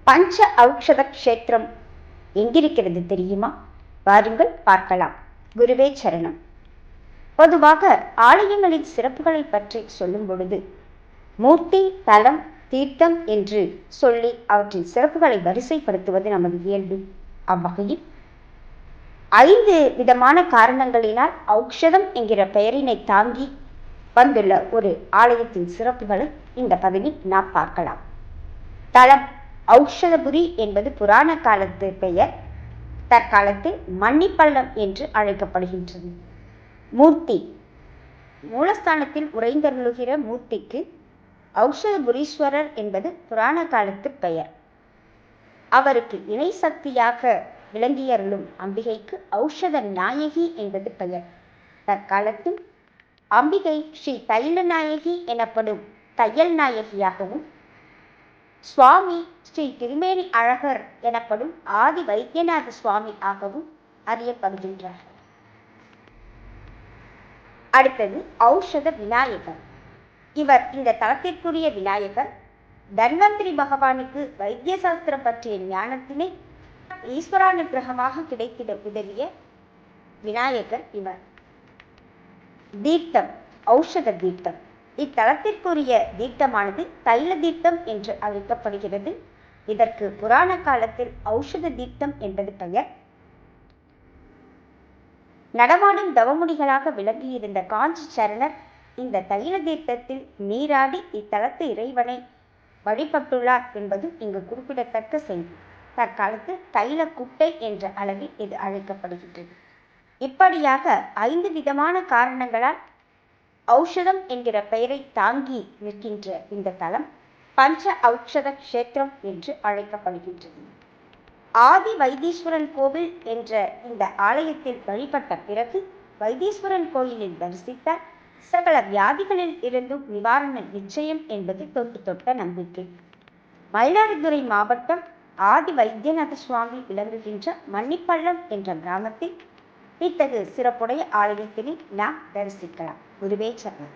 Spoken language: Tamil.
பஞ்ச ஔஷத க்ஷேத்திரம் எங்கிருக்கிறது தெரியுமா? வாருங்கள் பார்க்கலாம். குருவே சரணம். பொதுவாக ஆலயங்களின் சிறப்புகளை பற்றி சொல்லும் பொழுது மூர்த்தி, தலம், தீர்த்தம் என்று சொல்லி அவற்றின் சிறப்புகளை வரிசைப்படுத்துவது நமது இயல்பு. அவ்வகையில் 5 விதமான காரணங்களினால் ஔஷதம் என்கிற பெயரினை தாங்கி வந்துள்ள ஒரு ஆலயத்தின் சிறப்புகளை இந்த பதிவில் நாம் பார்க்கலாம். தலம் ஔஷதபுரி என்பது புராண காலத்து பெயர். தற்காலத்தில் மன்னிப்பள்ளம் என்று அழைக்கப்படுகின்றது. மூர்த்தி மூலஸ்தானத்தில் உறைந்தருளுகிற மூர்த்திக்கு ஔஷதபுரீஸ்வரர் என்பது புராண காலத்து பெயர். அவருக்கு இணை சக்தியாக விளங்கியருளும் அம்பிகைக்கு ஔஷத நாயகி என்பது பெயர். தற்காலத்தில் அம்பிகை ஸ்ரீ தைல நாயகி எனப்படும் தையல் நாயகியாகவும், சுவாமி ஸ்ரீ திருமேனி அழகர் எனப்படும் ஆதி வைத்தியநாத சுவாமி ஆகவும் அறியப்படுகின்றார். அடுத்தது ஔஷத விநாயகர். இவர் இந்த தலத்திற்குரிய விநாயகர். தன்வந்திரி பகவானுக்கு வைத்திய சாஸ்திரம் பற்றிய ஞானத்தினை ஈஸ்வரானுகிரகமாக கிடைத்திட உதவிய விநாயகர் இவர். தீர்த்தம் ஔஷத தீர்த்தம். இத்தலத்திற்குரிய தீர்த்தமானது தைல தீர்த்தம் என்று அழைக்கப்படுகிறது. இதற்கு புராண காலத்தில் ஔஷத தீர்த்தம் என்பது பெயர். நடமாடும் தவமுடிகளாக விளங்கியிருந்த காஞ்சி சரணர் இந்த தைல தீர்த்தத்தில் நீராடி இத்தலத்து இறைவனை வழிபட்டுள்ளார் என்பது இங்கு குறிப்பிடத்தக்க செய்தி. தற்காலத்தில் தைல குட்டை என்ற அளவில் இது அழைக்கப்படுகின்றது. இப்படியாக 5 விதமான காரணங்களால் ஔஷதம் என்கிற பெயரை தாங்கி நிற்கின்ற இந்த தலம் பஞ்ச ஔஷத க்ஷேத்திரம் என்று அழைக்கப்படுகின்றது. ஆதி வைத்தீஸ்வரன் கோவில் என்ற இந்த ஆலயத்தில் வழிபட்ட பிறகு வைத்தீஸ்வரன் கோயிலில் தரிசித்தால் சகல வியாதிகளில் இருந்தும் நிவாரண நிச்சயம் என்பது தொட்ட நம்பிக்கை. மயிலாடுதுறை மாவட்டம் ஆதி வைத்தியநாத சுவாமி விளங்குகின்ற மன்னிப்பள்ளம் என்ற கிராமத்தில் இத்தகு சிறப்புடைய ஆலயத்தினை நாம் தரிசிக்கலாம். குருவே சரணம்.